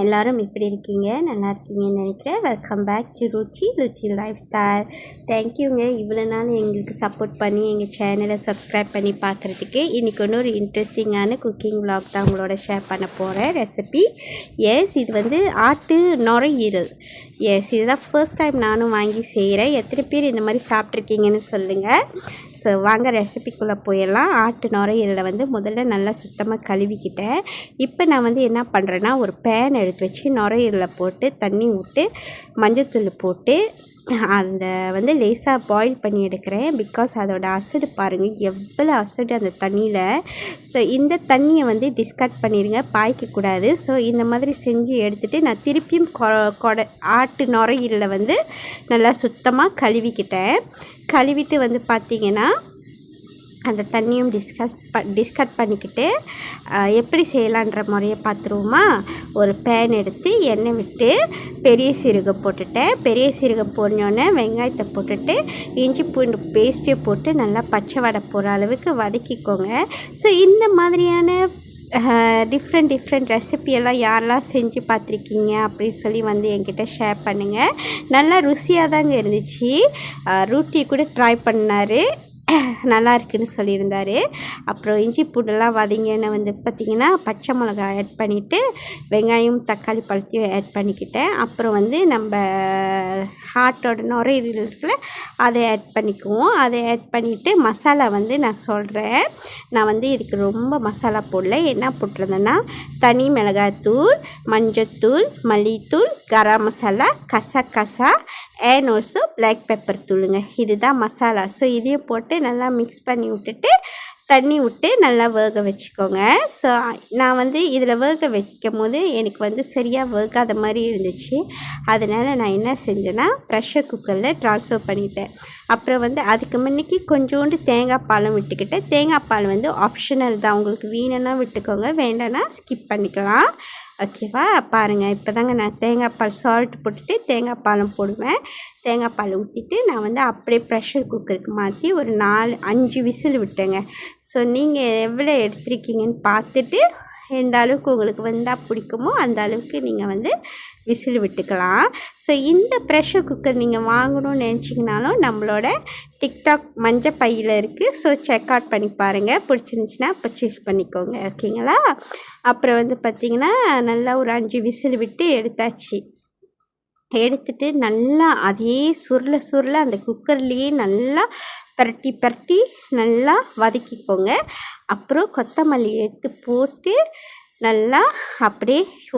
எல்லாரும் எப்படி இருக்கீங்க? நல்லா இருக்கீங்கன்னு நினைக்கிறேன். Welcome back to Ruchi life style. தேங்க்யூங்க இவ்வளோ நாள் எங்களுக்கு சப்போர்ட் பண்ணி எங்கள் சேனலை சப்ஸ்கிரைப் பண்ணி பார்க்குறதுக்கு. இன்றைக்கி ஒரு இன்ட்ரெஸ்டிங்கான குக்கிங் விலாக் தான் உங்களோட ஷேர் பண்ண போகிறேன். ரெசிபி இது வந்து ஆட்டு நுரையீரல். இதுதான் ஃபர்ஸ்ட் டைம் நானும் வாங்கி செய்கிறேன். எத்தனை பேர் இந்த மாதிரி சாப்பிட்ருக்கீங்கன்னு சொல்லுங்கள். ஸோ வாங்க ரெசிபிக்குள்ளே போயிடலாம். ஆட்டு நுரையீரலை வந்து முதல்ல நல்லா சுத்தமாக கழுவிக்கிட்டேன். இப்போ நான் வந்து என்ன பண்ணுறேன்னா, ஒரு பேன் எடுத்து வச்சு நுரையீரலை போட்டு தண்ணி விட்டு மஞ்சத்தூள் போட்டு அந்த வந்து லேசாக பாயில் பண்ணி எடுக்கிறேன். பிகாஸ் அதோடய அசடு பாருங்கள் எவ்வளோ அசடு அந்த தண்ணியில். ஸோ இந்த தண்ணியை வந்து டிஸ்கார்ட் பண்ணிடுங்க, பாய்க்கக்கூடாது. ஸோ இந்த மாதிரி செஞ்சு எடுத்துகிட்டு நான் திருப்பியும் ஆட்டு நுரையீரலை வந்து நல்லா சுத்தமாக கழுவிக்கிட்டேன். கழுவிட்டு வந்து பார்த்திங்கன்னா அந்த தண்ணியும் டிஸ்கட் பண்ணிக்கிட்டு எப்படி செய்யலான்ற முறையை பார்த்துருவோமா. ஒரு பேன் எடுத்து எண்ணெய் விட்டு பெரிய சீரகம் போட்டுட்டேன். பெரிய சீரகம் போடணுன்னே வெங்காயத்தை போட்டுட்டு இஞ்சி பூண்டு பேஸ்ட்டை போட்டு நல்லா பச்சை வடை போகிற அளவுக்கு வதக்கிக்கோங்க. ஸோ இந்த மாதிரியான டிஃப்ரெண்ட் ரெசிபியெல்லாம் யாரெல்லாம் செஞ்சு பார்த்துருக்கீங்க அப்படின்னு சொல்லி வந்து என்கிட்ட ஷேர் பண்ணுங்கள். நல்லா ருசியாக தாங்க இருந்துச்சு. ரூட்டி கூட ட்ரை பண்ணார், நல்லா இருக்குன்னு சொல்லியிருந்தார். அப்புறம் இஞ்சி பூண்டெல்லாம் வதங்கின்னு வந்து பார்த்திங்கன்னா பச்சை மிளகாய் ஆட் பண்ணிவிட்டு வெங்காயம் தக்காளி பழத்தையும் ஆட் பண்ணிக்கிட்டேன். அப்புறம் வந்து நம்ம ஹார்ட்டோட நுரையீரல் இருக்குல்ல, அதை ஆட் பண்ணிக்குவோம். அதை ஆட் பண்ணிவிட்டு மசாலா வந்து நான் சொல்கிறேன். நான் வந்து இதுக்கு ரொம்ப மசாலா போடல. என்ன போட்டிருந்தேன்னா தனி மிளகாய்த்தூள், மஞ்சத்தூள், மல்லித்தூள், கரம் மசாலா, கசகசா அண்ட் ஆல்சோ பிளாக் பெப்பர் தூளுங்க. இதுதான் மசாலா. ஸோ இதையும் போட்டு நல்லா மிக்ஸ் பண்ணி விட்டுட்டு தண்ணி விட்டு நல்லா வேக வச்சுக்கோங்க. ஸோ நான் வந்து இதில் வேக வைக்கும் போது எனக்கு வந்து சரியாக வேகாத மாதிரி இருந்துச்சு. அதனால் நான் என்ன செஞ்சேன்னா ப்ரெஷர் குக்கரில் ட்ரான்ஸ்ஃபர் பண்ணிட்டேன். அப்புறம் வந்து அதுக்கு முன்னைக்கு கொஞ்சோண்டு தேங்காய் பாலும் விட்டுக்கிட்டேன். தேங்காய் பால் வந்து ஆப்ஷனல் தான், உங்களுக்கு வேணும்னா விட்டுக்கோங்க, வேண்டாம்னா ஸ்கிப் பண்ணிக்கலாம். ஓகேவா? பாருங்கள், இப்போ தாங்க நான் தேங்காய் பால் சால்ட் போட்டுட்டு தேங்காய் பாலும் போடுவேன். தேங்காய் பால் ஊற்றிட்டு நான் வந்து அப்படியே ப்ரெஷர் குக்கருக்கு மாற்றி ஒரு 4-5 விசில் விட்டேங்க. ஸோ நீங்கள் எவ்வளோ எடுத்துருக்கீங்கன்னு பார்த்துட்டு எந்த அளவுக்கு உங்களுக்கு வந்தால் பிடிக்குமோ அந்த அளவுக்கு நீங்கள் வந்து விசில் விட்டுக்கலாம். ஸோ இந்த ப்ரெஷர் குக்கர் நீங்கள் வாங்கணும்னு நினச்சிங்கனாலும் நம்மளோட டிக்டாக் மஞ்சள் பையில் இருக்குது. ஸோ செக் அவுட் பண்ணி பாருங்கள், பிடிச்சிருந்துச்சின்னா பர்ச்சேஸ் பண்ணிக்கோங்க. ஓகேங்களா? அப்புறம் வந்து பார்த்திங்கன்னா நல்லா ஒரு 5 விசில் விட்டு எடுத்தாச்சு. எடுத்துட்டு நல்லா அதே சுருள அந்த குக்கர்லேயே நல்லா பரட்டி நல்லா வதக்கிக்கோங்க. அப்புறம் கொத்தமல்லி எடுத்து போட்டு நல்லா அப்படியே